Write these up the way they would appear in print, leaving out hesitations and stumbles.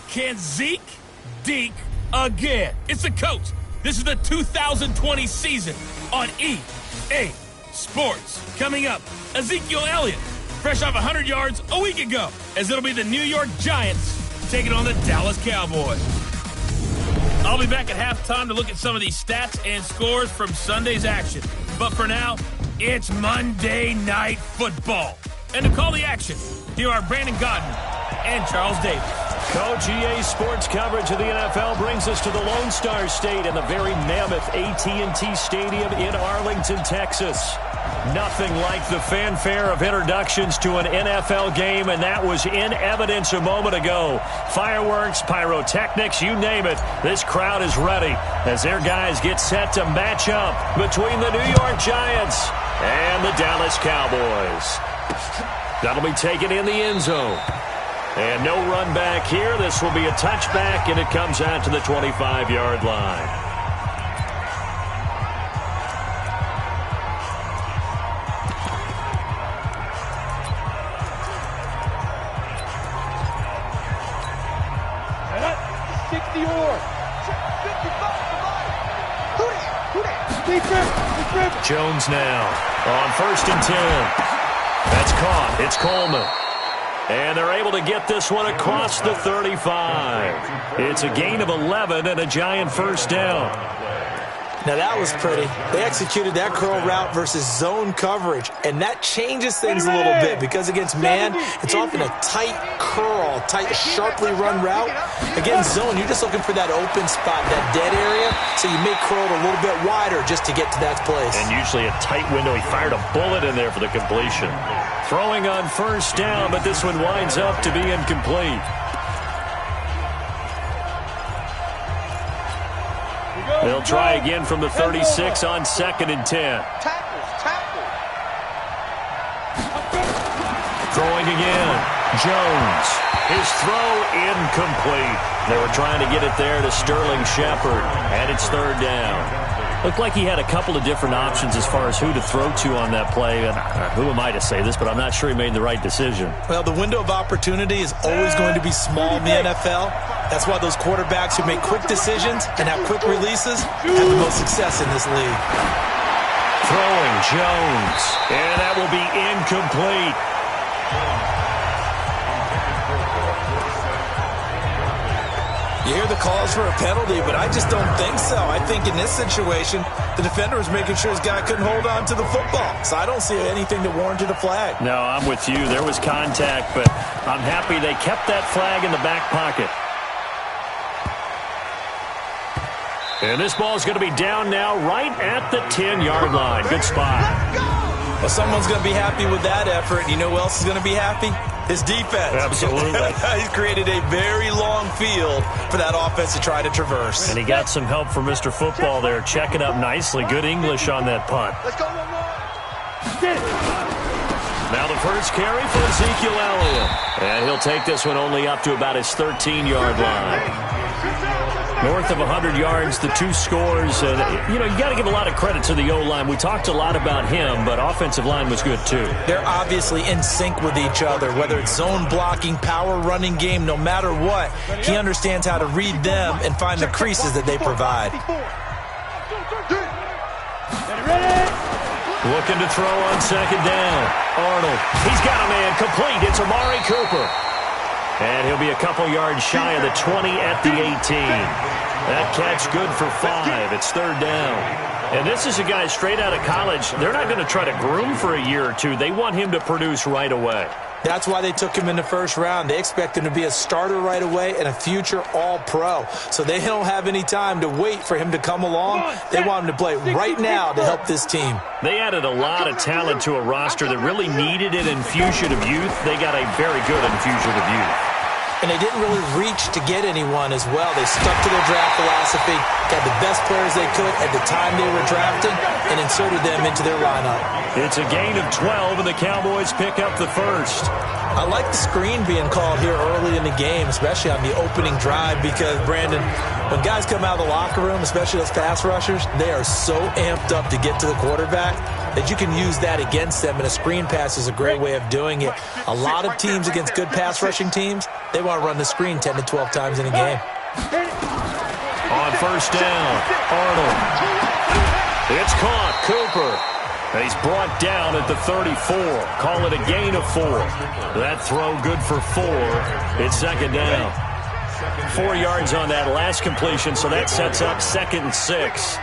Can Zeke deke again? It's the coach. This is the 2020 season on EA Sports. Coming up, Ezekiel Elliott, fresh off 100 yards a week ago, as it'll be the New York Giants taking on the Dallas Cowboys. I'll be back at halftime to look at some of these stats and scores from Sunday's action. But for now, it's Monday Night Football. And to call the action, here are Brandon Godden and Charles Davis. Coach, EA Sports coverage of the NFL brings us to the Lone Star State and the very mammoth AT&T Stadium in Arlington, Texas. Nothing like the fanfare of introductions to an NFL game, and that was in evidence a moment ago. Fireworks, pyrotechnics, you name it. This crowd is ready as their guys get set to match up between the New York Giants and the Dallas Cowboys. That'll be taken in the end zone. And no run back here. This will be a touchback, and it comes out to the 25-yard line. Jones now on 1st and 10. That's caught. It's Coleman. And they're able to get this one across the 35. It's a gain of 11 and a Giant first down. Now that was pretty. They executed that curl route versus zone coverage, and that changes things a little bit because against man, it's often a tight curl, tight, sharply run route. Against zone, you're just looking for that open spot, that dead area, so you may curl it a little bit wider just to get to that place. And usually a tight window. He fired a bullet in there for the completion. Throwing on first down, but this one winds up to be incomplete. They'll try again from the 36 on 2nd and 10. Throwing again. Jones. His throw incomplete. They were trying to get it there to Sterling Shepard, and it's 3rd down. Looked like he had a couple of different options as far as who to throw to on that play. And who am I to say this, but I'm not sure he made the right decision. Well, the window of opportunity is always going to be small in the NFL. That's why those quarterbacks who make quick decisions and have quick releases have the most success in this league. Throwing Jones, and that will be incomplete. You hear the calls for a penalty, but I just don't think so. I think in this situation, the defender was making sure his guy couldn't hold on to the football. So I don't see anything that warranted a flag. No, I'm with you. There was contact, but I'm happy they kept that flag in the back pocket. And this ball is going to be down now right at the 10-yard line. Good spot. Well, someone's going to be happy with that effort. You know who else is going to be happy? His defense. Absolutely. He's created a very long field for that offense to try to traverse. And he got some help from Mr. Football there, checking up nicely. Good English on that punt. Let's go one more. Now the first carry for Ezekiel Elliott. And he'll take this one only up to about his 13-yard line. North of 100 yards, the 2 scores. And, you got to give a lot of credit to the O-line. We talked a lot about him, but offensive line was good, too. They're obviously in sync with each other, whether it's zone blocking, power running game, no matter what. He understands how to read them and find the creases that they provide. Looking to throw on 2nd down. Arnold. He's got a man complete. It's Amari Cooper. And he'll be a couple yards shy of the 20 at the 18. That catch good for 5. It's 3rd down. And this is a guy straight out of college. They're not going to try to groom for a year or two. They want him to produce right away. That's why they took him in the first round. They expect him to be a starter right away and a future all-pro. So they don't have any time to wait for him to come along. They want him to play right now to help this team. They added a lot of talent to a roster that really needed an infusion of youth. They got a very good infusion of youth. And they didn't really reach to get anyone as well. They stuck to their draft philosophy, got the best players they could at the time they were drafting, and inserted them into their lineup. It's a gain of 12, and the Cowboys pick up the first. I like the screen being called here early in the game, especially on the opening drive, because, Brandon, when guys come out of the locker room, especially those pass rushers, they are so amped up to get to the quarterback that you can use that against them, and a screen pass is a great way of doing it. A lot of teams against good pass rushing teams, They want to run the screen 10 to 12 times in a game. On first down, Arnold. It's caught, Cooper. And he's brought down at the 34. Call it a gain of 4. That throw good for 4. It's second down. 4 yards on that last completion, so that sets up 2nd and 6.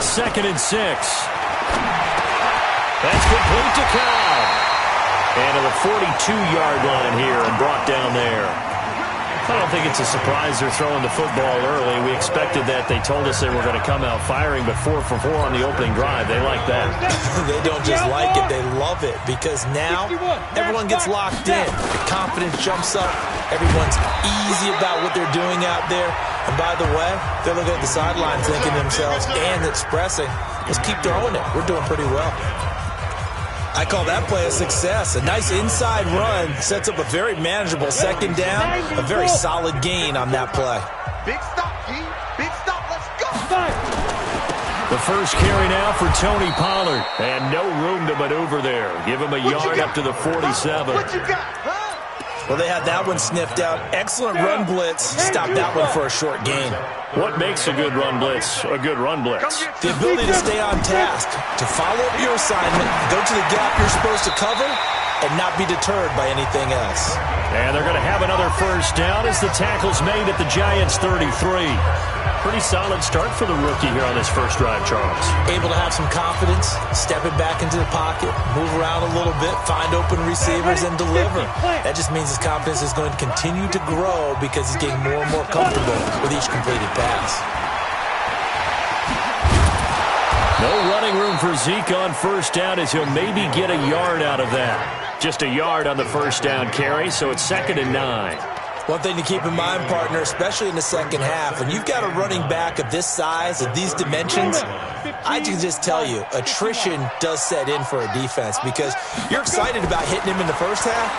2nd and 6. That's complete to Cobb. And to the 42-yard line here and brought down there. I don't think it's a surprise they're throwing the football early. We expected that. They told us they were going to come out firing, but 4 for 4 on the opening drive. They like that. They don't just like it, they love it, because now everyone gets locked in. The confidence jumps up. Everyone's easy about what they're doing out there. And by the way, they're looking at the sidelines thinking to themselves and expressing, let's keep throwing it. We're doing pretty well. I call that play a success. A nice inside run sets up a very manageable second down. A very solid gain on that play. Big stop, G. Big stop. Let's go. The first carry now for Tony Pollard. And no room to maneuver there. Give him a yard up to the 47. What you got, huh? Well, they had that one sniffed out. Excellent run blitz. Stopped that one for a short gain. What makes a good run blitz a good run blitz? The ability to stay on task, to follow up your assignment, go to the gap you're supposed to cover, and not be deterred by anything else. And they're going to have another first down as the tackle's made at the Giants' 33. Pretty solid start for the rookie here on this first drive, Charles. Able to have some confidence, stepping back into the pocket, move around a little bit, find open receivers, and deliver. That just means his confidence is going to continue to grow because he's getting more and more comfortable with each completed pass. No running room for Zeke on first down as he'll maybe get a yard out of that. Just a yard on the first down carry, so it's 2nd and 9. One thing to keep in mind, partner, especially in the second half, when you've got a running back of this size, of these dimensions, I can just tell you, attrition does set in for a defense because you're excited about hitting him in the first half,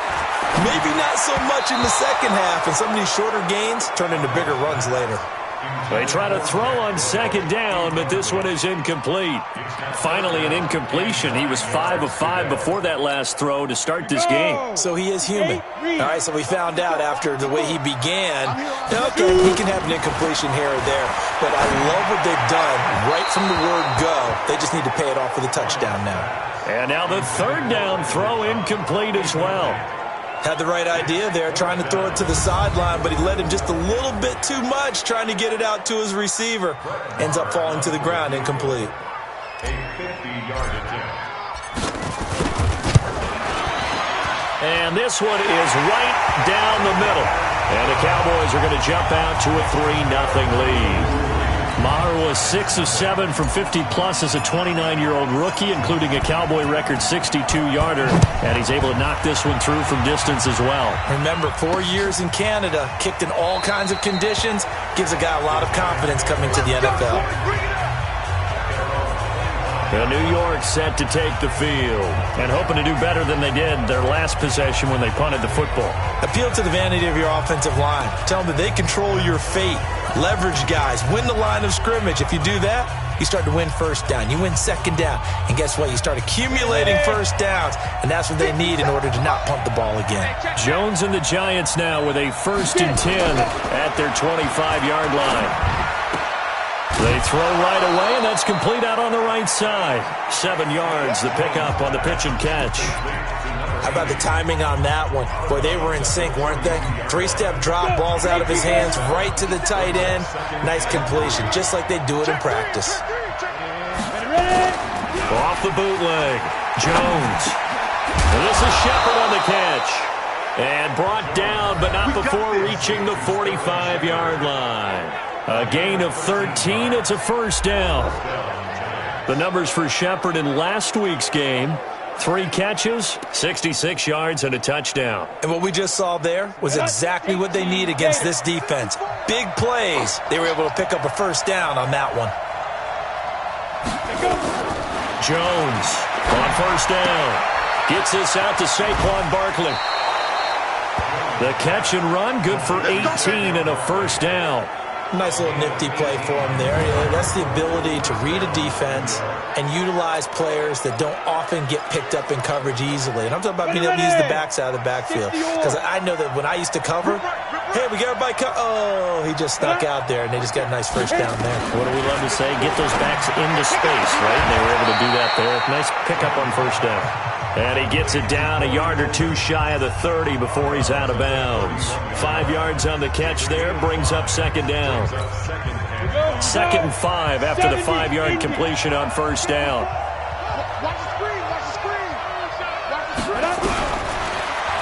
maybe not so much in the second half, and some of these shorter gains turn into bigger runs later. They try to throw on second down, but this one is incomplete. Finally, an incompletion. He was 5 of 5 before that last throw to start this game. So he is human. All right, so we found out after the way he began, okay, he can have an incompletion here or there, but I love what they've done right from the word go. They just need to pay it off with a touchdown now. And now the third down throw incomplete as well. Had the right idea there, trying to throw it to the sideline, but he led him just a little bit too much, trying to get it out to his receiver. Ends up falling to the ground, incomplete. A 50-yard attempt. And this one is right down the middle. And the Cowboys are going to jump out to a 3-0 lead. Maher was 6 of 7 from 50-plus as a 29-year-old rookie, including a Cowboy record 62-yarder. And he's able to knock this one through from distance as well. Remember, 4 years in Canada, kicked in all kinds of conditions, gives a guy a lot of confidence coming to the NFL. And New York set to take the field and hoping to do better than they did their last possession when they punted the football. Appeal to the vanity of your offensive line. Tell them that they control your fate. Leverage guys. Win the line of scrimmage. If you do that, you start to win first down. You win second down. And guess what? You start accumulating first downs. And that's what they need in order to not punt the ball again. Jones and the Giants now with a 1st and 10 at their 25-yard line. They throw right away, and that's complete out on the right side. 7 yards, the pickup on the pitch and catch. How about the timing on that one? Boy, they were in sync, weren't they? 3-step drop, balls out of his hands, right to the tight end. Nice completion, just like they do it in practice. Off the bootleg, Jones. And this is Shepard on the catch. And brought down, but not before reaching the 45-yard line. A gain of 13. It's a first down. The numbers for Shepard in last week's game: 3 catches, 66 yards, and a touchdown. And what we just saw there was exactly what they need against this defense. Big plays. They were able to pick up a first down on that one. Jones on first down. Gets this out to Saquon Barkley. The catch and run, good for 18 and a first down. Nice little nifty play for him there. That's the ability to read a defense and utilize players that don't often get picked up in coverage easily. And I'm talking about being able to use the backs out of the backfield. Because I know that when I used to cover, hey, we got everybody oh, he just snuck out there, and they just got a nice first down there. What do we love to say? Get those backs into space, right? And they were able to do that there. Nice pickup on first down. And he gets it down a yard or two shy of the 30 before he's out of bounds. 5 yards on the catch there, brings up second down. 2nd and 5 after the 5-yard completion on first down.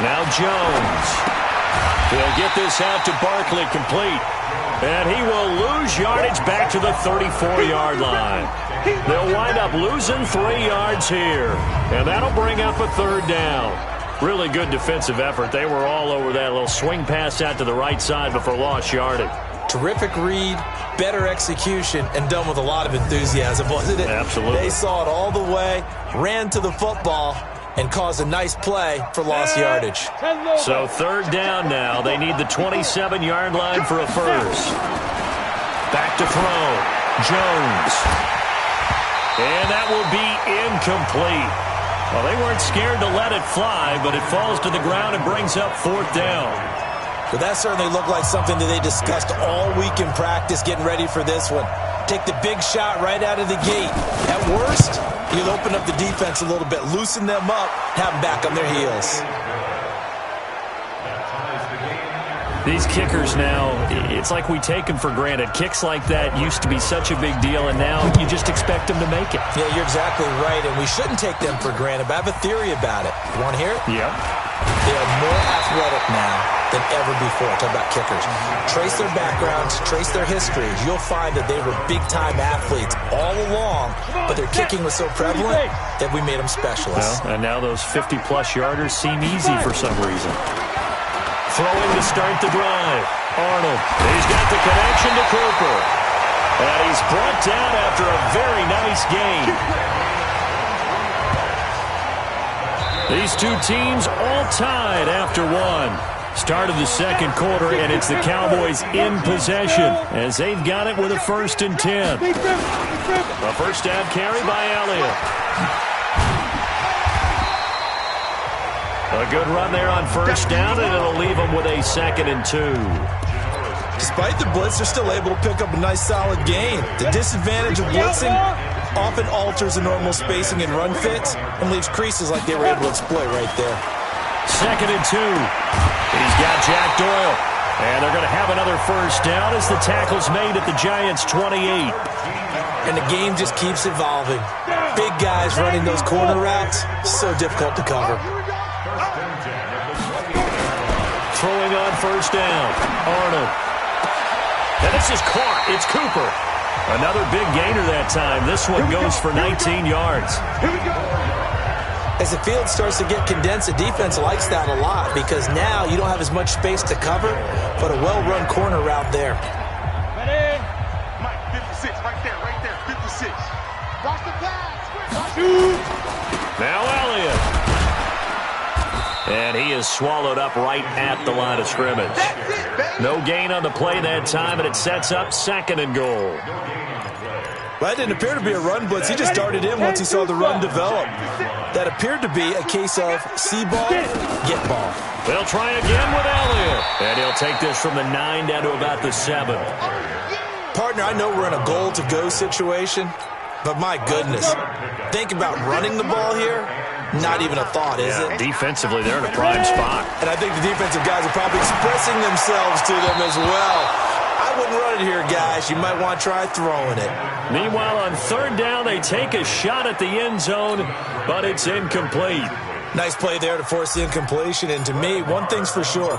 Now Jones. He'll get this out to Barkley, complete. And he will lose yardage back to the 34-yard line. They'll wind up losing 3 yards here. And that'll bring up a 3rd down. Really good defensive effort. They were all over that little swing pass out to the right side before lost yardage. Terrific read, better execution, and done with a lot of enthusiasm, wasn't it? Absolutely. They saw it all the way, ran to the football, and caused a nice play for lost yardage. So 3rd down now. They need the 27-yard line for a first. Back to throw. Jones. And that will be incomplete. Well, they weren't scared to let it fly, but it falls to the ground and brings up 4th down. But that certainly looked like something that they discussed all week in practice getting ready for this one. Take the big shot right out of the gate. At worst, you'll open up the defense a little bit, loosen them up, have them back on their heels. These kickers now, it's like we take them for granted. Kicks like that used to be such a big deal, and now you just expect them to make it. Yeah, you're exactly right, and we shouldn't take them for granted, but I have a theory about it. You want to hear it? Yep. They are more athletic now than ever before. Talk about kickers. Trace their backgrounds, trace their histories. You'll find that they were big-time athletes all along, but their kicking was so prevalent that we made them specialists. Well, and now those 50-plus yarders seem easy for some reason. Throwing to start the drive. Arnold. He's got the connection to Cooper. And he's brought down after a very nice gain. These two teams all tied after one. Start of the 2nd quarter, and it's the Cowboys in possession as they've got it with a 1st and 10. A first down carry by Elliott. A good run there on first down, and it'll leave them with a 2nd and 2. Despite the blitz, they're still able to pick up a nice, solid gain. The disadvantage of blitzing often alters the normal spacing and run fits and leaves creases like they were able to exploit right there. 2nd and 2. He's got Jack Doyle. And they're going to have another first down as the tackle's made at the Giants' 28. And the game just keeps evolving. Big guys running those corner routes, so difficult to cover. Throwing on first down. Arnold. And this is caught. It's Cooper. Another big gainer that time. This one goes for 19 yards. As the field starts to get condensed, the defense likes that a lot because now you don't have as much space to cover, but a well-run corner route there. Mike, 56, right there, 56. Watch the pass. Now Elliott. And he is swallowed up right at the line of scrimmage. No gain on the play that time, and it sets up 2nd and goal. Well, that didn't appear to be a run blitz. He just darted in once he saw the run develop. That appeared to be a case of see ball, get ball. They'll try again with Elliott. And he'll take this from the 9 down to about the 7. Partner, I know we're in a goal-to-go situation, but my goodness. Think about running the ball here. Not even a thought, is it? Defensively, they're in a prime spot. And I think the defensive guys are probably expressing themselves to them as well. I wouldn't run it here, guys. You might want to try throwing it. Meanwhile, on 3rd down, they take a shot at the end zone, but it's incomplete. Nice play there to force the incompletion. And to me, one thing's for sure.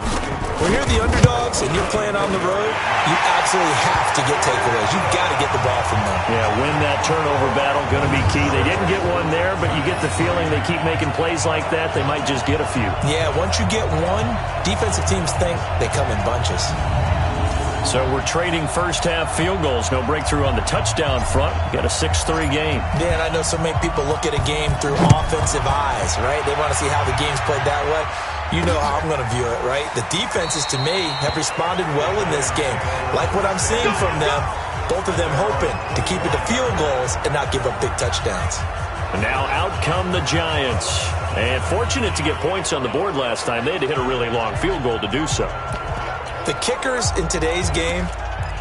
When you're the underdogs and you're playing on the road, you absolutely have to get takeaways. You've got to get the ball from them. Yeah, win that turnover battle, going to be key. They didn't get one there, but you get the feeling they keep making plays like that, they might just get a few. Yeah, once you get one, defensive teams think they come in bunches. So we're trading first-half field goals. No breakthrough on the touchdown front. Got a 6-3 game. Yeah, and I know so many people look at a game through offensive eyes, right? They want to see how the game's played that way. You know how I'm going to view it, right? The defenses, to me, have responded well in this game. Like what I'm seeing from them, both of them hoping to keep it to field goals and not give up big touchdowns. And now out come the Giants. And fortunate to get points on the board last time. They had to hit a really long field goal to do so. The kickers in today's game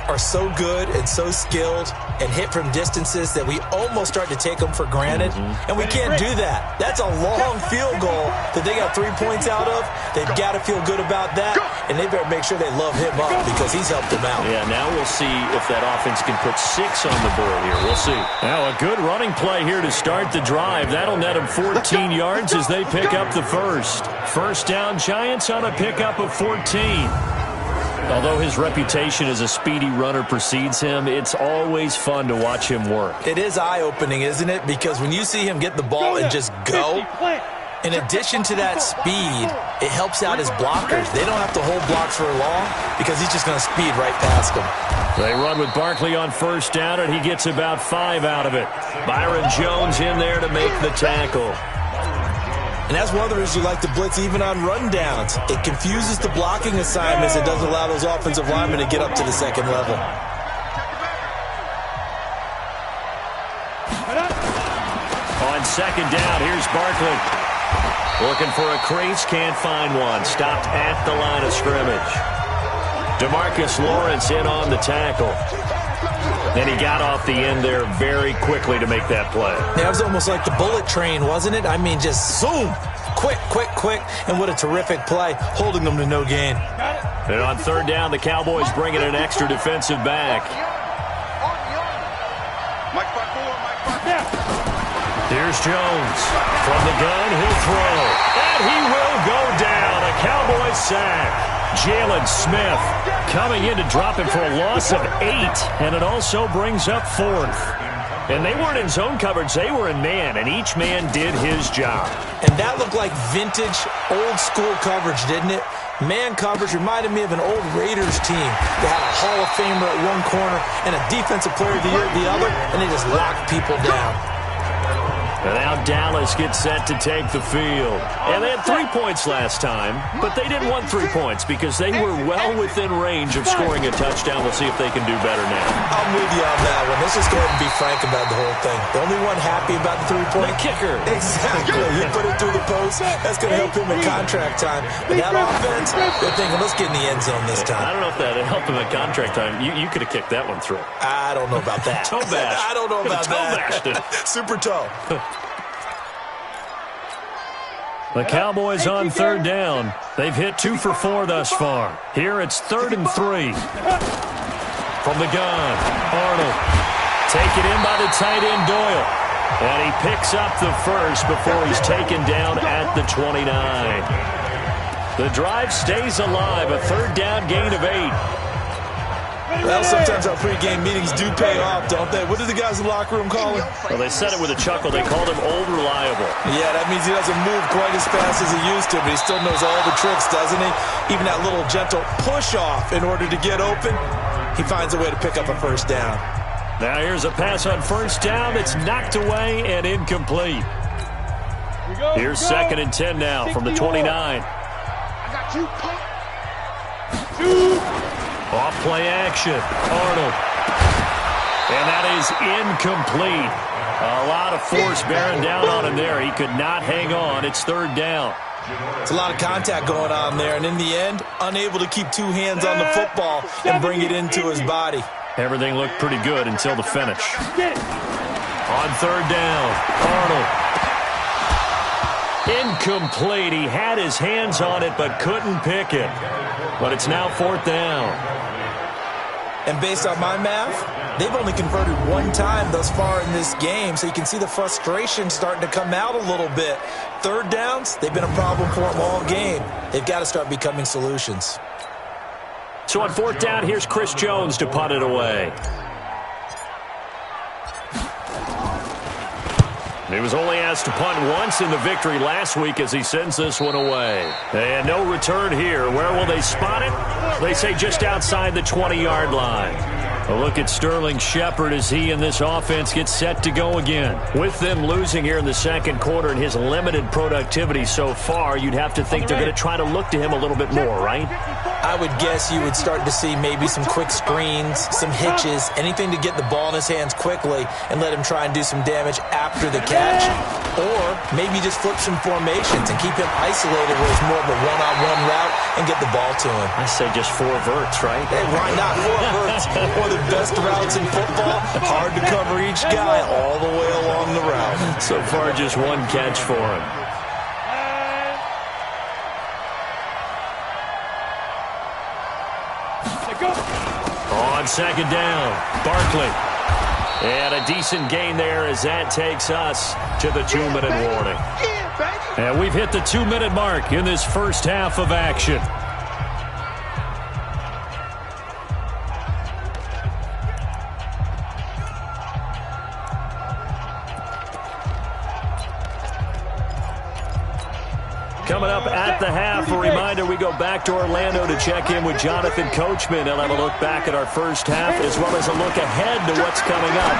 are so good and so skilled and hit from distances that we almost start to take them for granted. And we can't do that. That's a long field goal that they got 3 points out of. They've got to feel good about that, and they better make sure they love him up because he's helped them out. Yeah, now we'll see if that offense can put 6 on the board here. We'll see. Now a good running play here to start the drive. That'll net them 14 yards as they pick up the first. First down, Giants on a pickup of 14. Although his reputation as a speedy runner precedes him, it's always fun to watch him work. It is eye-opening, isn't it? Because when you see him get the ball and just go, in addition to that speed, it helps out his blockers. They don't have to hold blocks for long because he's just going to speed right past them. They run with Barkley on first down, and he gets about 5 out of it. Byron Jones in there to make the tackle. And that's one of the reasons you like to blitz even on rundowns. It confuses the blocking assignments. It doesn't allow those offensive linemen to get up to the second level. On second down, here's Barkley. Looking for a crease, can't find one. Stopped at the line of scrimmage. DeMarcus Lawrence in on the tackle. And he got off the end there very quickly to make that play. Yeah, it was almost like the bullet train, wasn't it? I mean, just zoom. Quick, quick, quick. And what a terrific play, holding them to no gain. And on third down, the Cowboys bringing an extra defensive back. Here's Jones. From the gun, he'll throw. And he will go down. A Cowboys sack. Jalen Smith coming in to drop him for a loss of 8, and it also brings up 4th. And they weren't in zone coverage. They were in man, and each man did his job. And that looked like vintage, old-school coverage, didn't it? Man coverage reminded me of an old Raiders team that had a Hall of Famer at one corner and a Defensive Player of the Year at the other, and they just locked people down. And now Dallas gets set to take the field. And they had 3 points last time, but they didn't want 3 points because they were well within range of scoring a touchdown. We'll see if they can do better now. I'm with you on that one. Let's just go ahead and be frank about the whole thing. The only one happy about the 3-point kicker. Exactly. He put it through the post. That's going to help him in contract time. But that offense, they're thinking, let's get in the end zone this time. I don't know if that helped him at contract time. You could have kicked that one through. I don't know about that. Toe bash. I don't know about that. Super toe. The Cowboys on third down. They've hit 2 for 4 thus far. Here it's 3rd and 3. From the gun, Arnold. Taken in by the tight end Doyle. And he picks up the first before he's taken down at the 29. The drive stays alive. A third down gain of 8. Well, sometimes our pregame meetings do pay off, don't they? What did the guys in the locker room call him? Well, they said it with a chuckle. They called him old reliable. Yeah, that means he doesn't move quite as fast as he used to, but he still knows all the tricks, doesn't he? Even that little gentle push-off in order to get open, he finds a way to pick up a first down. Now here's a pass on first down that's knocked away and incomplete. Here's 2nd and 10 now from the 29. I got you. Off play action, Arnold. And that is incomplete. A lot of force bearing down on him there. He could not hang on. It's 3rd down. It's a lot of contact going on there, and in the end, unable to keep 2 hands on the football and bring it into his body. Everything looked pretty good until the finish. On 3rd down, Arnold. Incomplete. He had his hands on it but couldn't pick it. But it's now 4th down. And based on my math, they've only converted 1 time thus far in this game, so you can see the frustration starting to come out a little bit. 3rd downs, they've been a problem for them all game. They've got to start becoming solutions. So on 4th down, here's Chris Jones to punt it away. He was only asked to punt once in the victory last week as he sends this one away. And no return here. Where will they spot it? They say just outside the 20-yard line. A look at Sterling Shepard as he and this offense get set to go again. With them losing here in the second quarter and his limited productivity so far, you'd have to think they're going to try to look to him a little bit more, right? I would guess you would start to see maybe some quick screens, some hitches, anything to get the ball in his hands quickly and let him try and do some damage after the catch. Or maybe just flip some formations and keep him isolated where it's more of a one-on-one route and get the ball to him. I say just 4 verts, right? Hey, why not 4 verts? One of the best routes in football. Hard to cover each guy all the way along the route. So far, just 1 catch for him. On second down, Barkley. And a decent gain there as that takes us to the 2-minute warning. And we've hit the 2-minute mark in this first half of action. Coming up at the half, a reminder, we go back to Orlando to check in with Jonathan Coachman. He'll have a look back at our first half as well as a look ahead to what's coming up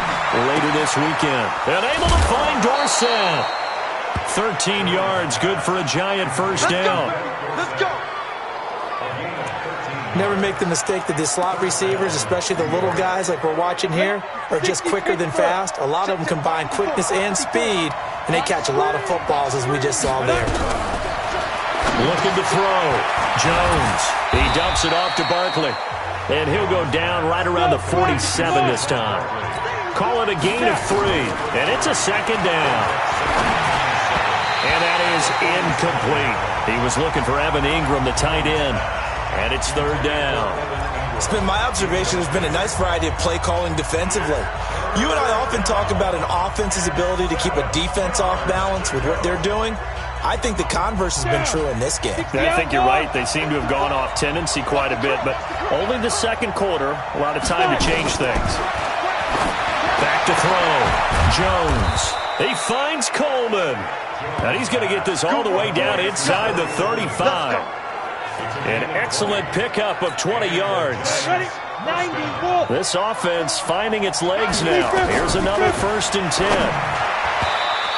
later this weekend. And able to find Dorsett. 13 yards, good for a Giant first down. Let's go. Never make the mistake that the slot receivers, especially the little guys like we're watching here, are just quicker than fast. A lot of them combine quickness and speed, and they catch a lot of footballs as we just saw there. Looking to throw. Jones. He dumps it off to Barkley. And he'll go down right around the 47 this time. Call it a gain of 3. And it's a second down. And that is incomplete. He was looking for Evan Ingram, the tight end. And it's third down. It's been my observation there's been a nice variety of play calling defensively. You and I often talk about an offense's ability to keep a defense off balance with what they're doing. I think the converse has been true in this game. I think you're right. They seem to have gone off tendency quite a bit, but only the second quarter, a lot of time to change things. Back to throw. Jones. He finds Coleman. And he's going to get this all the way down inside the 35. An excellent pickup of 20 yards. This offense finding its legs now. Here's another 1st and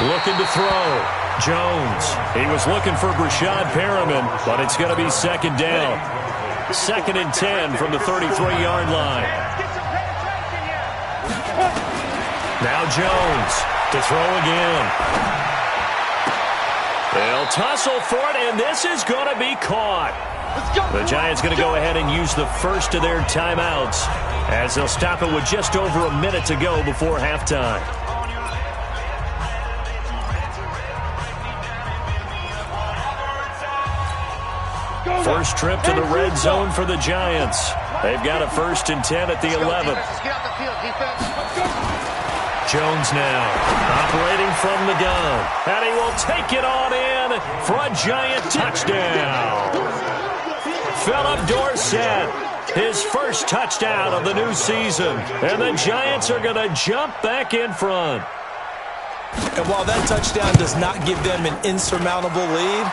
10. Looking to throw. Jones. He was looking for Brashad Perriman, but it's going to be second down. 2nd and 10 from the 33-yard line. Now Jones to throw again. They'll tussle for it, and this is going to be caught. The Giants going to go ahead and use the first of their timeouts as they'll stop it with just over a minute to go before halftime. First trip to the red zone for the Giants. They've got a 1st and 10 at the 11th. Jones now operating from the gun. And he will take it on in for a Giant touchdown. Philip Dorsett, his first touchdown of the new season. And the Giants are going to jump back in front. And while that touchdown does not give them an insurmountable lead,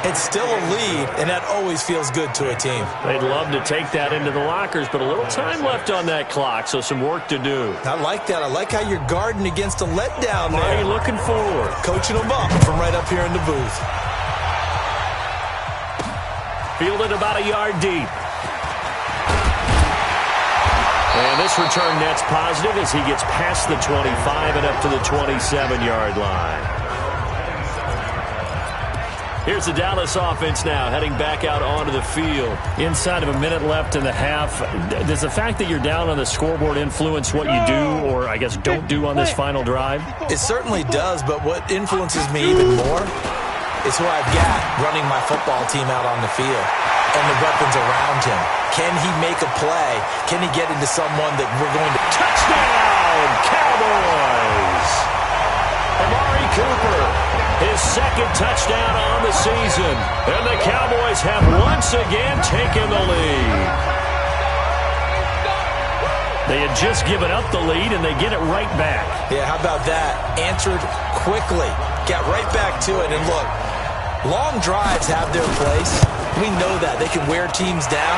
it's still a lead, and that always feels good to a team. They'd love to take that into the lockers, but a little time left on that clock, so some work to do. I like that. I like how you're guarding against a letdown there. Are you looking forward? Coaching them up from right up here in the booth. Fielded about a yard deep. And this return net's positive as he gets past the 25 and up to the 27-yard line. Here's the Dallas offense now, heading back out onto the field. Inside of a minute left in the half, does the fact that you're down on the scoreboard influence what you do, or I guess don't do on this final drive? It certainly does, but what influences me even more is who I've got running my football team out on the field and the weapons around him. Can he make a play? Can he get into someone that we're going to... Touchdown, Cowboys! Amari Cooper. His second touchdown on the season. And the Cowboys have once again taken the lead. They had just given up the lead, and they get it right back. Yeah, how about that? Answered quickly. Got right back to it. And look, long drives have their place. We know that. They can wear teams down.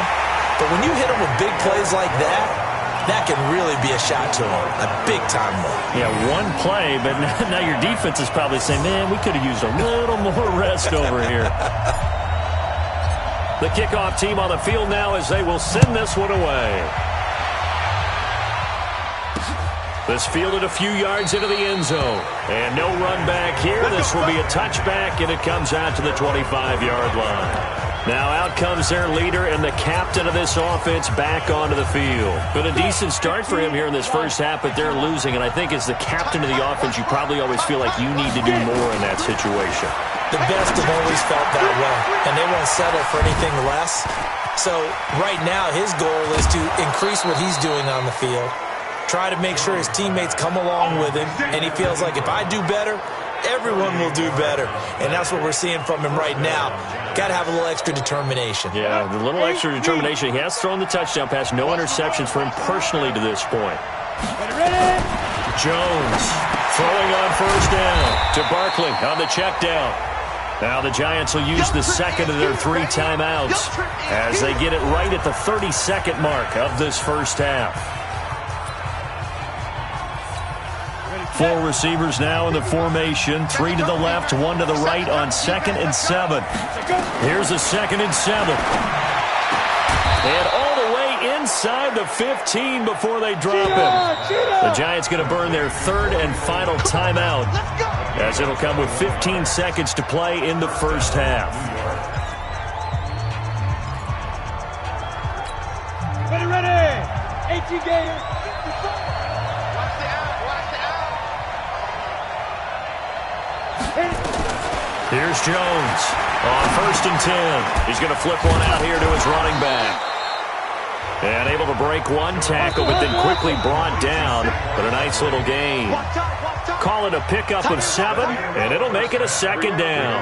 But when you hit them with big plays like that, that can really be a shot to him, a big-time one. Yeah, one play, but now your defense is probably saying, man, we could have used a little more rest over here. The kickoff team on the field now as they will send this one away. This fielded a few yards into the end zone. And no run back here. This will be a touchback, and it comes out to the 25-yard line. Now out comes their leader and the captain of this offense back onto the field. Been a decent start for him here in this first half, but they're losing. And I think as the captain of the offense, you probably always feel like you need to do more in that situation. The best have always felt that way, and they won't settle for anything less. So right now his goal is to increase what he's doing on the field, try to make sure his teammates come along with him, and he feels like if I do better, everyone will do better. And that's what we're seeing from him right now. Got to have a little extra determination. Yeah, a little extra determination. He has thrown the touchdown pass. No interceptions for him personally to this point. Jones throwing on first down to Barkley on the check down. Now the Giants will use the second of their 3 timeouts as they get it right at the 30-second mark of this first half. 4 receivers now in the formation. 3 to the left, 1 to the right on 2nd and 7. Here's a 2nd and 7. And all the way inside the 15 before they drop him. The Giants going to burn their 3rd and final timeout as it'll come with 15 seconds to play in the first half. Ready. 18 Gators. Here's Jones on 1st and 10. He's going to flip one out here to his running back. And able to break one tackle, but then quickly brought down. But a nice little gain. Call it a pickup of 7, and it'll make it a 2nd down.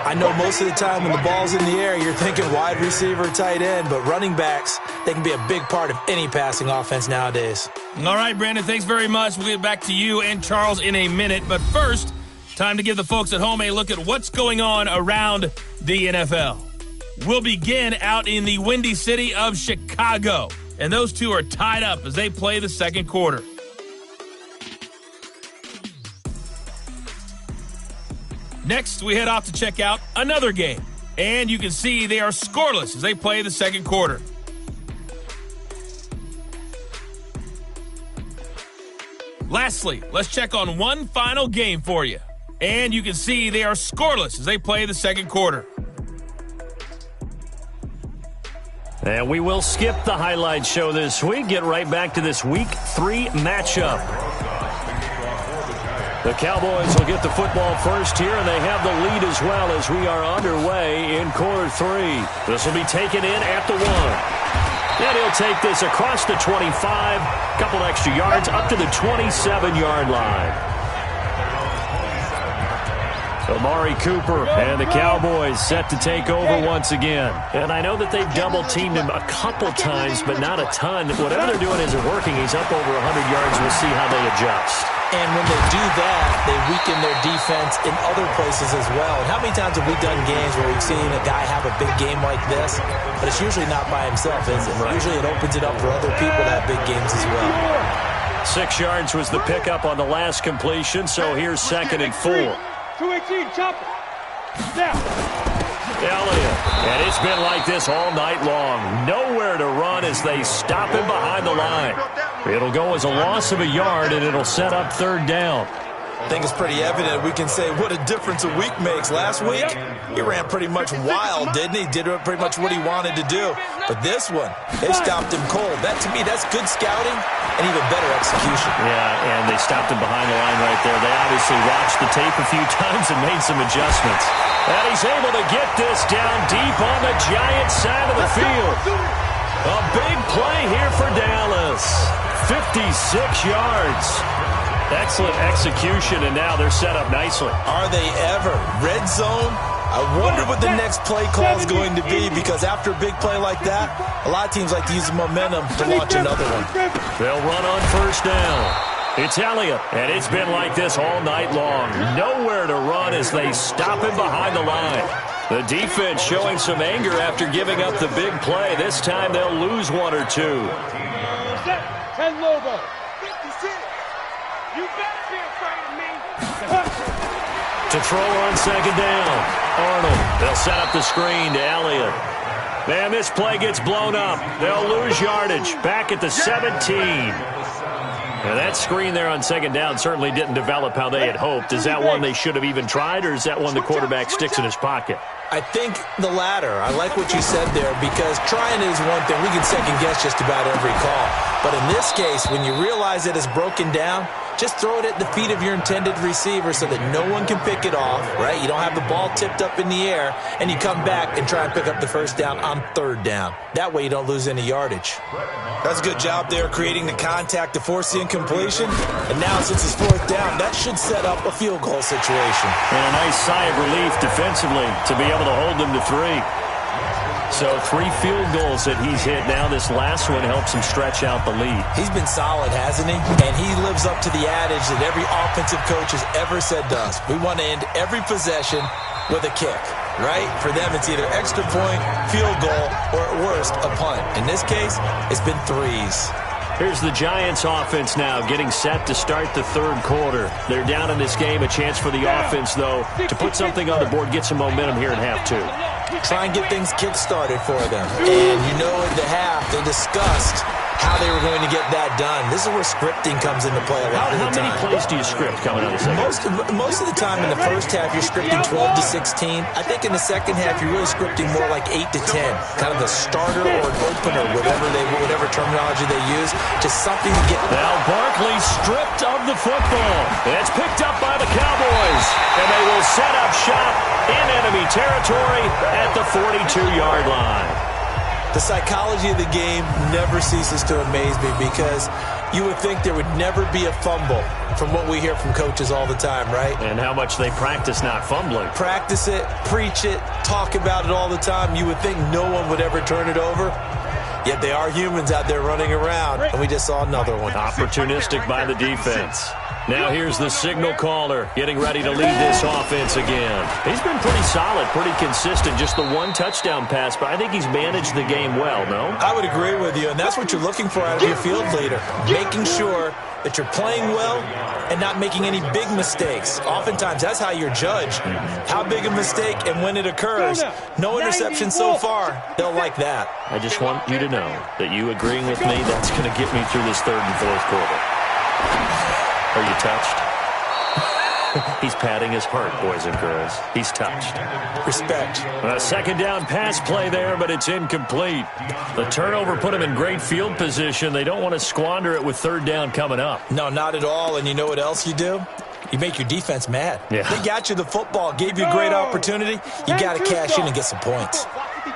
I know most of the time when the ball's in the air, you're thinking wide receiver, tight end, but running backs, they can be a big part of any passing offense nowadays. All right, Brandon, thanks very much. We'll get back to you and Charles in a minute. But first, time to give the folks at home a look at what's going on around the NFL. We'll begin out in the windy city of Chicago. And those two are tied up as they play the second quarter. Next, we head off to check out another game. And you can see they are scoreless as they play the second quarter. Lastly, let's check on one final game for you. And you can see they are scoreless as they play the second quarter. And we will skip the highlight show this week. Get right back to this Week 3 matchup. The Cowboys will get the football first here, and they have the lead as well as we are underway in quarter 3. This will be taken in at the 1. And he'll take this across the 25, couple extra yards up to the 27-yard line. Amari Cooper and the Cowboys set to take over once again. And I know that they've double-teamed him a couple times, but not a ton. Whatever they're doing isn't working. He's up over 100 yards. We'll see how they adjust. And when they do that, they weaken their defense in other places as well. And how many times have we done games where we've seen a guy have a big game like this? But it's usually not by himself, is it? Right. Usually it opens it up for other people to have big games as well. 6 yards was the pickup on the last completion, so here's 2nd and 4. 218, chop. Now. Elliott. And it's been like this all night long. Nowhere to run as they stop him behind the line. It'll go as a loss of a yard, and it'll set up 3rd down. I think it's pretty evident. We can say what a difference a week makes. Last week, he ran pretty much wild, didn't he? Did pretty much what he wanted to do. But this one, they stopped him cold. That, to me, that's good scouting and even better execution. Yeah, and they stopped him behind the line right there. They obviously watched the tape a few times and made some adjustments. And he's able to get this down deep on the Giants side of the field. A big play here for Dallas. 56 yards. Excellent execution, and now they're set up nicely. Are they ever? Red zone? I wonder what the next play call is going to be, because after a big play like that, a lot of teams like to use the momentum to launch another one. They'll run on first down. It's Elliott, and it's been like this all night long. Nowhere to run as they stop him behind the line. The defense showing some anger after giving up the big play. This time they'll lose 1 or 2. 10 Lobo. 56. You better be afraid of me. To throw on second down. Arnold. They'll set up the screen to Elliott. Man, this play gets blown up. They'll lose yardage. Back at the 17. Now, that screen there on second down certainly didn't develop how they had hoped. Is that one they should have even tried, or is that one the quarterback sticks in his pocket? I think the latter. I like what you said there, because trying is one thing. We can second-guess just about every call. But in this case, when you realize it is broken down, just throw it at the feet of your intended receiver so that no one can pick it off, right? You don't have the ball tipped up in the air, and you come back and try and pick up the first down on third down. That way you don't lose any yardage. That's a good job there creating the contact to force the incompletion. And now, since it's fourth down, that should set up a field goal situation. And a nice sigh of relief defensively to be able to hold them to 3. So 3 field goals that he's hit now. This last one helps him stretch out the lead. He's been solid, hasn't he? And he lives up to the adage that every offensive coach has ever said to us. We want to end every possession with a kick, right? For them, it's either extra point, field goal, or at worst, a punt. In this case, it's been 3s. Here's the Giants offense now getting set to start the third quarter. They're down in this game. A chance for the offense, though, to put something on the board, get some momentum here in half 2. Try and get things kick-started for them. And you know at the half, they discussed how they were going to get that done. This is where scripting comes into play a lot of the time. How many plays do you script coming out of the second? Most of the time in the first half, you're scripting 12 to 16. I think in the second half, you're really scripting more like 8 to 10. Kind of a starter or an opener, whatever terminology they use. Just something to get... Now Barkley stripped of the football. It's picked up by the Cowboys. And they will set up shop in enemy territory at the 42-yard line. The psychology of the game never ceases to amaze me, because you would think there would never be a fumble from what we hear from coaches all the time, right? And how much they practice not fumbling. Practice it, preach it, talk about it all the time. You would think no one would ever turn it over. Yet they are humans out there running around, and we just saw another one. Opportunistic by the defense. Now here's the signal caller getting ready to lead this offense again. He's been pretty solid, pretty consistent. Just the one touchdown pass, but I think he's managed the game well, no? I would agree with you, and that's what you're looking for out of your field leader. Making sure that you're playing well and not making any big mistakes. Oftentimes, that's how you're judged. How big a mistake and when it occurs. No interception so far. They'll like that. I just want you to know that you agreeing with me, that's going to get me through this third and fourth quarter. Are you touched? He's patting his heart, boys and girls. He's touched. Respect. A second down pass play there, but it's incomplete. The turnover put him in great field position. They don't want to squander it with third down coming up. No, not at all. And you know what else you do? You make your defense mad. Yeah. They got you the football, gave you a great opportunity. You got to cash in and get some points.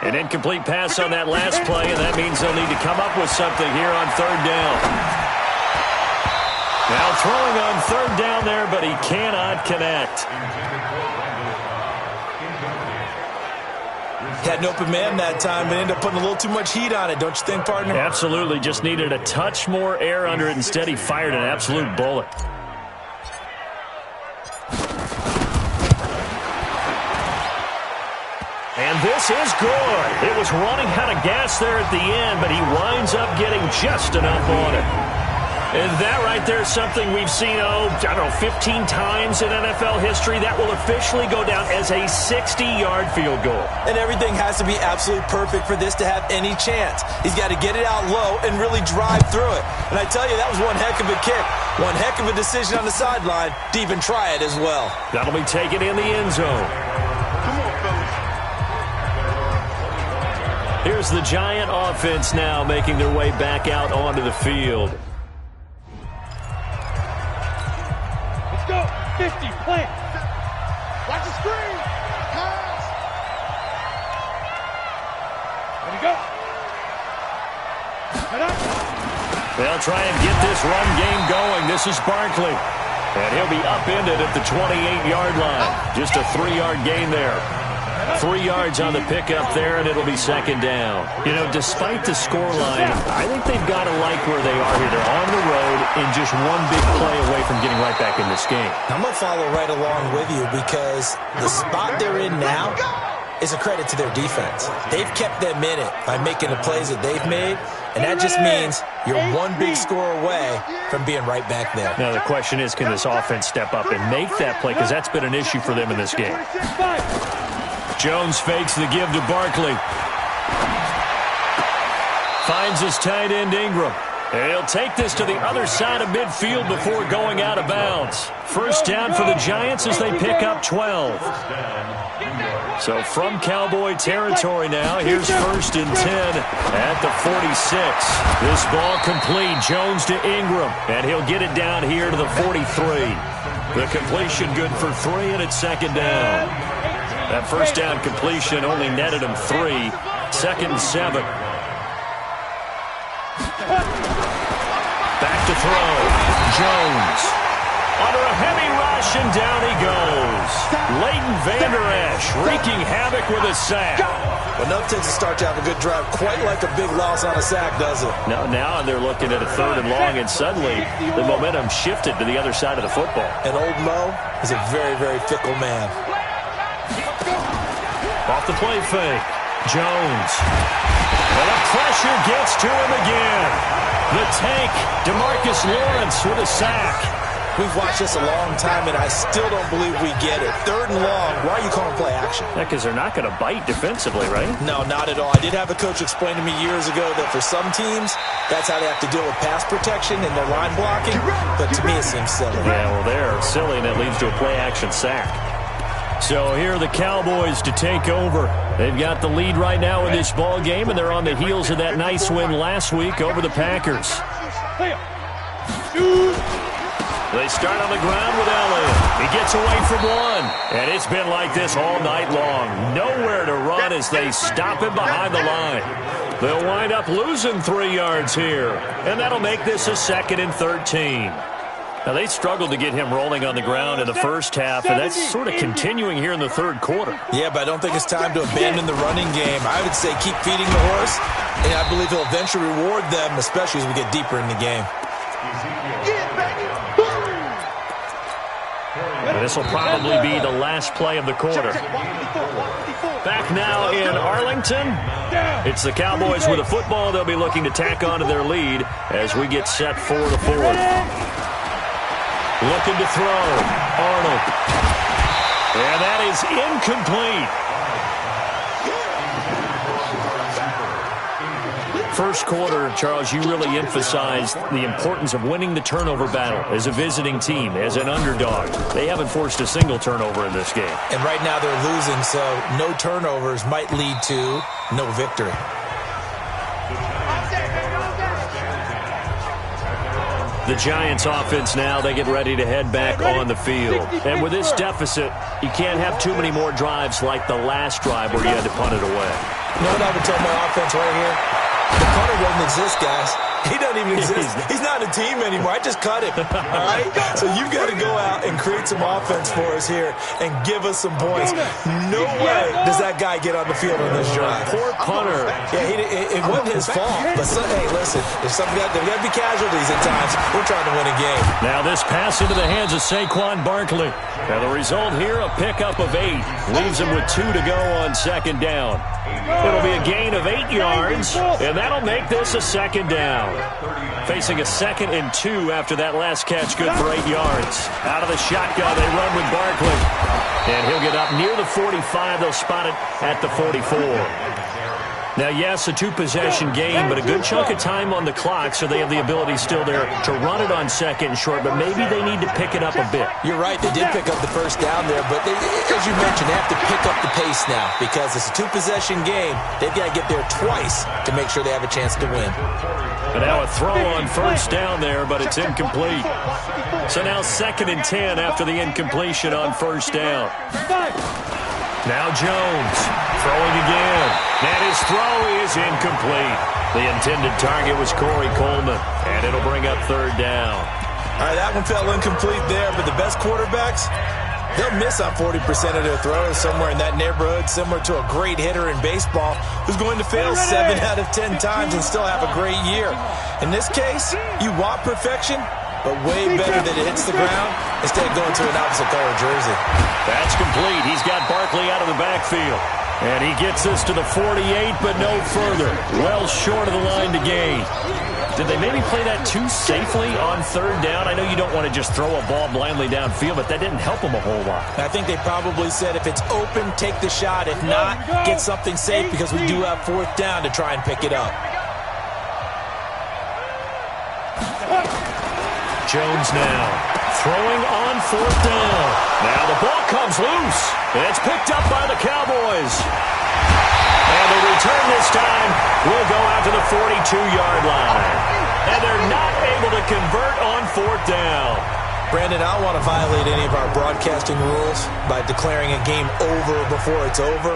An incomplete pass on that last play, and that means they'll need to come up with something here on third down. Now throwing on third down there, but he cannot connect. Had an open man that time, but ended up putting a little too much heat on it, don't you think, partner? Absolutely. Just needed a touch more air under it. Instead, he fired an absolute bullet. And this is good. It was running out of gas there at the end, but he winds up getting just enough on it. And that right there is something we've seen, 15 times in NFL history. That will officially go down as a 60-yard field goal. And everything has to be absolutely perfect for this to have any chance. He's got to get it out low and really drive through it. And I tell you, that was one heck of a kick. One heck of a decision on the sideline to even try it as well. That'll be taken in the end zone. Come on, fellas. Here's the Giant offense now making their way back out onto the field. Go. 50, plant. Watch the screen. Pass. There we go. Head up. They'll try and get this run game going. This is Barkley. And he'll be upended at the 28-yard line. Just a 3-yard gain there. 3 yards on the pickup there, and it'll be second down. You know, despite the scoreline, I think they've got to like where they are here. They're on the road and just one big play away from getting right back in this game. I'm going to follow right along with you, because the spot they're in now is a credit to their defense. They've kept them in it by making the plays that they've made, And that just means you're one big score away from being right back there. Now the question is, can this offense step up and make that play? Because that's been an issue for them in this game. Jones fakes the give to Barkley. Finds his tight end Ingram. And he'll take this to the other side of midfield before going out of bounds. First down for the Giants as they pick up 12. So from Cowboy territory now, here's 1st and 10 at the 46. This ball complete. Jones to Ingram, and he'll get it down here to the 43. The completion good for 3, and it's 2nd down. That first down completion only netted him 3. 2nd and 7. Back to throw. Jones. Under a heavy rush, and down he goes. Leighton Vander Esch wreaking havoc with a sack. Enough takes to start to have a good drive, quite like a big loss on a sack, does it? No, now they're looking at a 3rd and long, and suddenly the momentum shifted to the other side of the football. And old Mo is a very, very fickle man. Off the play fake. Jones. And the pressure gets to him again. The tank, DeMarcus Lawrence with a sack. We've watched this a long time, and I still don't believe we get it. 3rd and long. Why are you calling play action? Yeah, because they're not going to bite defensively, right? No, not at all. I did have a coach explain to me years ago that for some teams, that's how they have to deal with pass protection and their line blocking. But to me, it seems silly. Yeah, well, they're silly, and it leads to a play action sack. So here are the Cowboys to take over. They've got the lead right now in this ball game, and they're on the heels of that nice win last week over the Packers. They start on the ground with Elliott. He gets away from one, and it's been like this all night long. Nowhere to run as they stop him behind the line. They'll wind up losing 3 yards here, and that'll make this a 2nd and 13. Now, they struggled to get him rolling on the ground in the first half, and that's sort of continuing here in the 3rd quarter. Yeah, but I don't think it's time to abandon the running game. I would say keep feeding the horse, and I believe he'll eventually reward them, especially as we get deeper in the game. And this will probably be the last play of the quarter. Back now in Arlington, it's the Cowboys with a football. They'll be looking to tack on to their lead as we get set for the 4th. Looking to throw. Arnold. And that is incomplete. First quarter, Charles, you really emphasized the importance of winning the turnover battle as a visiting team, as an underdog. They haven't forced a single turnover in this game. And right now they're losing, so no turnovers might lead to no victory. The Giants offense now, they get ready to head back on the field. And with this deficit, you can't have too many more drives like the last drive where you had to punt it away. You know what I would tell my offense right here? The punter doesn't exist, guys. He doesn't even exist. He's not a team anymore. I just cut him. All right? So you've got to go out and create some offense for us here and give us some points. No way does that guy get on the field on this drive. Poor punter. Yeah, it wasn't his fault. But, hey, listen, if there got to be casualties at times, we're trying to win a game. Now this pass into the hands of Saquon Barkley. Now the result here, a pickup of 8. Leaves him with 2 to go on 2nd down. It'll be a gain of 8 yards, and that'll make this a 2nd down. Facing a 2nd and 2 after that last catch, good for 8 yards. Out of the shotgun, they run with Barkley. And he'll get up near the 45. They'll spot it at the 44. Now, yes, a 2-possession game, but a good chunk of time on the clock, so they have the ability still there to run it on 2nd and short, but maybe they need to pick it up a bit. You're right. They did pick up the first down there, but as you mentioned, they have to pick up the pace now because it's a 2-possession game. They've got to get there twice to make sure they have a chance to win. And now a throw on first down there, but it's incomplete. So now 2nd and 10 after the incompletion on first down. Now Jones throwing again. And his throw is incomplete. The intended target was Corey Coleman, and it'll bring up 3rd down. All right, that one fell incomplete there, but the best quarterbacks, they'll miss on 40% of their throws somewhere in that neighborhood, similar to a great hitter in baseball who's going to fail 7 out of 10 times and still have a great year. In this case, you want perfection, but way better that it hits the ground instead of going to an opposite color jersey. That's complete. He's got Barkley out of the backfield. And he gets us to the 48, but no further. Well short of the line to gain. Did they maybe play that too safely on third down? I know you don't want to just throw a ball blindly downfield, but that didn't help them a whole lot. I think they probably said if it's open, take the shot. If not, get something safe because we do have fourth down to try and pick it up. Jones now throwing on fourth down. Now the ball comes loose. And it's picked up by the Cowboys. And the return this time will go out to the 42-yard line. And they're not able to convert on fourth down. Brandon, I don't want to violate any of our broadcasting rules by declaring a game over before it's over.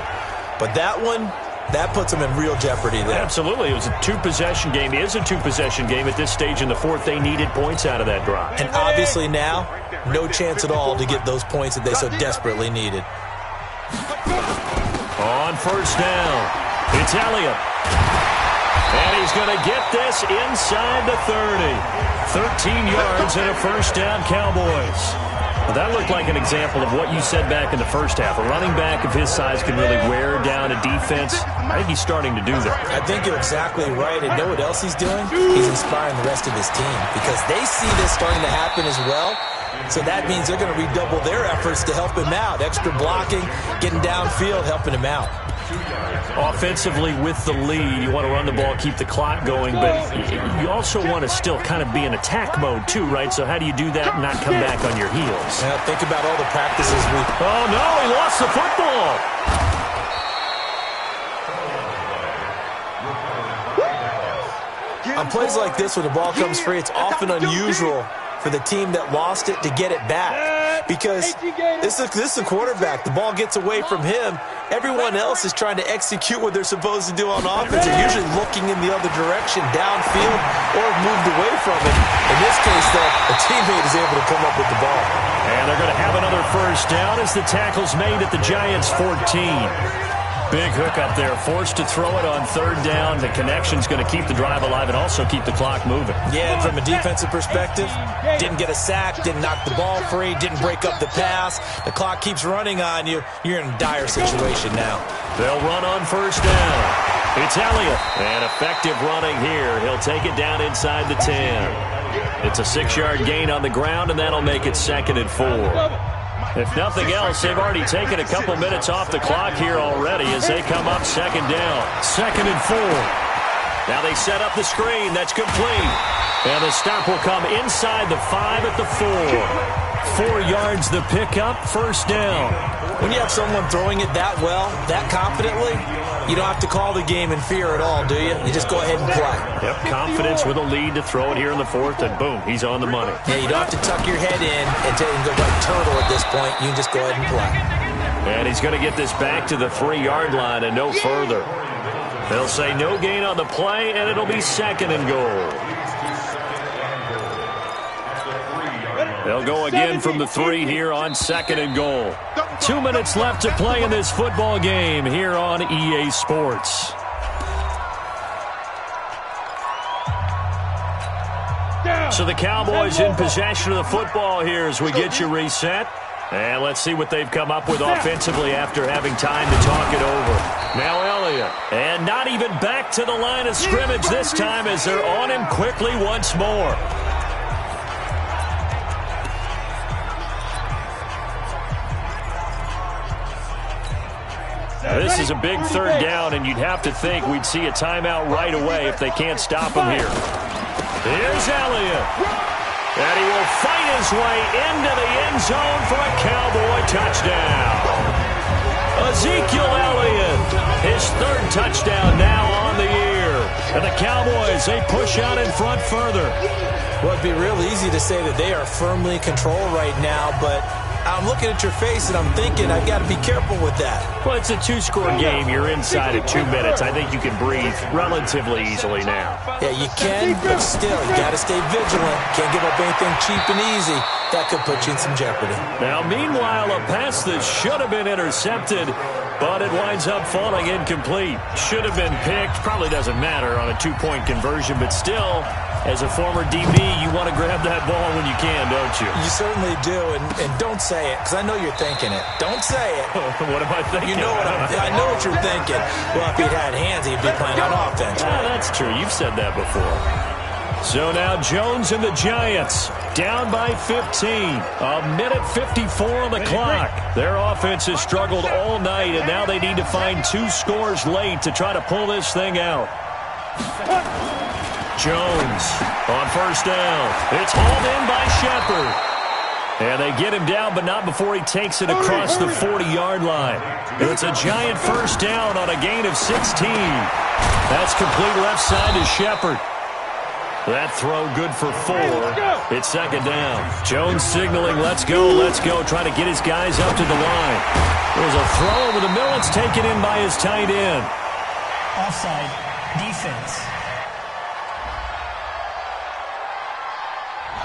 But that one, that puts them in real jeopardy there. Absolutely. It was a two-possession game. It is a two-possession game at this stage in the fourth. They needed points out of that drive. And obviously now, no chance at all to get those points that they so desperately needed. On first down, it's Elliott. And he's going to get this inside the 30. 13 yards and a first down, Cowboys. Well, that looked like an example of what you said back in the first half. A running back of his size can really wear down a defense. I think he's starting to do that. I think you're exactly right. And know what else he's doing? He's inspiring the rest of his team because they see this starting to happen as well. So that means they're going to redouble their efforts to help him out. Extra blocking, getting downfield, helping him out. Offensively with the lead, you want to run the ball, keep the clock going, but you also want to still kind of be in attack mode too, right? So how do you do that and not come back on your heels? Now think about all the practices we've... Oh, no, he lost the football. On plays like this, when the ball comes free, it's often unusual for the team that lost it to get it back. Because this is a quarterback. The ball gets away from him. Everyone else is trying to execute what they're supposed to do on offense. They're usually looking in the other direction, downfield, or moved away from it. In this case, though, a teammate is able to come up with the ball. And they're going to have another first down as the tackle's made at the Giants' 14. Big hook up there, forced to throw it on third down. The connection's going to keep the drive alive and also keep the clock moving. Yeah, and from a defensive perspective, didn't get a sack, didn't knock the ball free, didn't break up the pass. The clock keeps running on you. You're in a dire situation now. They'll run on first down. It's Elliott. And effective running here. He'll take it down inside the 10. It's a 6-yard gain on the ground, and that'll make it 2nd and 4. If nothing else, they've already taken a couple minutes off the clock here already as they come up 2nd down. 2nd and 4. Now they set up the screen. That's complete. And the stop will come inside the 5 at the 4. 4 yards the pickup, first down. When you have someone throwing it that well, that confidently, you don't have to call the game in fear at all, do you? You just go ahead and play. Yep, confidence with a lead to throw it here in the 4th, and boom, he's on the money. Yeah, you don't have to tuck your head in and go like turtle at this point. You can just go ahead and play. And he's going to get this back to the 3-yard line and no further. They'll say no gain on the play, and it'll be 2nd and goal. They'll go again from the 3 here on 2nd and goal. 2 minutes left to play in this football game here on EA Sports. So the Cowboys in possession of the football here as we get you reset. And let's see what they've come up with offensively after having time to talk it over. Now Elliott. And not even back to the line of scrimmage this time as they're on him quickly once more. This is a big 3rd down, and you'd have to think we'd see a timeout right away if they can't stop him here. Here's Elliott. And he will fight his way into the end zone for a Cowboy touchdown. Ezekiel Elliott, his 3rd touchdown now on the year. And the Cowboys, they push out in front further. Well, it'd be real easy to say that they are firmly in control right now, but I'm looking at your face and I'm thinking I've got to be careful with that. Well, it's a 2-score game. You're inside of 2 minutes. I think you can breathe relatively easily now. Yeah, you can, but still, you got to stay vigilant. Can't give up anything cheap and easy. That could put you in some jeopardy. Now, meanwhile, a pass that should have been intercepted, but it winds up falling incomplete. Should have been picked. Probably doesn't matter on a 2-point conversion, but still, As a former DB, you want to grab that ball when you can, don't you? You certainly do, and don't say it, because I know you're thinking it. Don't say it. What am I thinking? You know I know what you're thinking. Well, if he'd had hands, he'd be playing on offense. Right? That's true. You've said that before. So now Jones and the Giants down by 15. A minute 54 on the clock. Their offense has struggled all night, and now they need to find 2 scores late to try to pull this thing out. Jones on first down. It's hauled in by Shepard. And they get him down, but not before he takes it across the 40-yard line. It's a Giant first down on a gain of 16. That's complete left side to Shepard. That throw good for 4. It's second down. Jones signaling, let's go, trying to get his guys up to the line. There's a throw over the middle. It's taken in by his tight end. Offside, defense.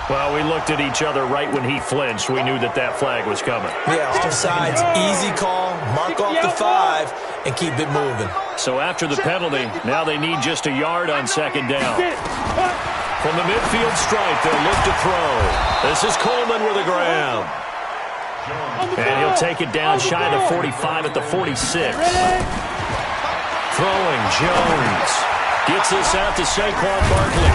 Well, we looked at each other right when he flinched. We knew that flag was coming. Yeah, offsides, easy call, mark off the 5, and keep it moving. So after the penalty, now they need just a yard on second down. From the midfield stripe, they'll look to throw. This is Coleman with a grab. And he'll take it down shy of the 45 at the 46. Throwing, Jones. Gets this out to Saquon Barkley.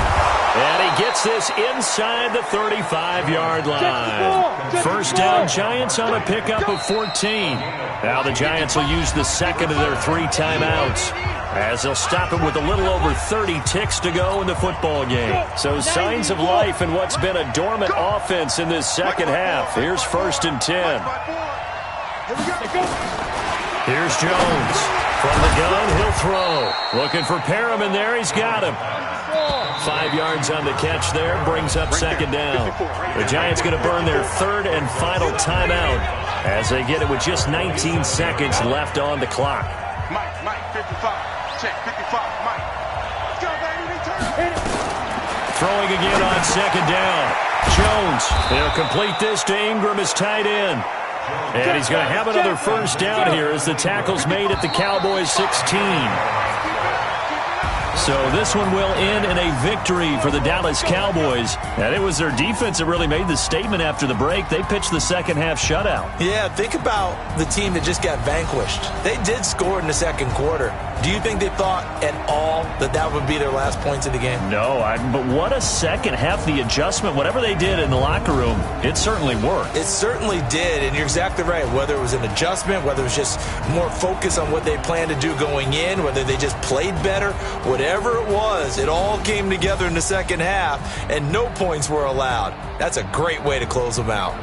And he gets this inside the 35-yard line. First down, Giants on a pickup of 14. Now the Giants will use the second of their 3 timeouts, as they'll stop it with a little over 30 ticks to go in the football game. So signs of life in what's been a dormant offense in this second half. Here's first and 10. Here's Jones. From the gun, he'll throw. Looking for Perriman there. He's got him. 5 yards on the catch there, brings up second down. The Giants going to burn their 3rd and final timeout as they get it with just 19 seconds left on the clock. Mike, 55. Check, 55, Mike. Let's go, baby. Throwing again on second down. Jones, they'll complete this to Ingram as tight end. And he's going to have another first down here as the tackle's made at the Cowboys 16. So this one will end in a victory for the Dallas Cowboys. And it was their defense that really made the statement after the break. They pitched the second half shutout. Yeah, think about the team that just got vanquished. They did score in the second quarter. Do you think they thought at all that would be their last points of the game? No, but what a second half. The adjustment, whatever they did in the locker room, it certainly worked. It certainly did, and you're exactly right. Whether it was an adjustment, whether it was just more focus on what they planned to do going in, whether they just played better, whatever it was, it all came together in the second half, and no points were allowed. That's a great way to close them out.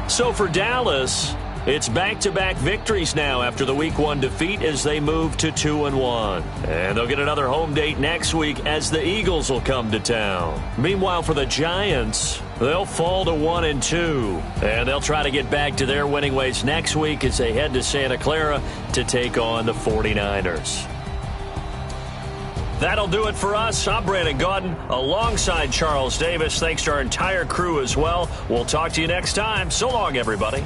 So for Dallas, it's back-to-back victories now after the Week 1 defeat as they move to 2-1. And they'll get another home date next week as the Eagles will come to town. Meanwhile, for the Giants, they'll fall to 1-2. And they'll try to get back to their winning ways next week as they head to Santa Clara to take on the 49ers. That'll do it for us. I'm Brandon Gaudin alongside Charles Davis. Thanks to our entire crew as well. We'll talk to you next time. So long, everybody.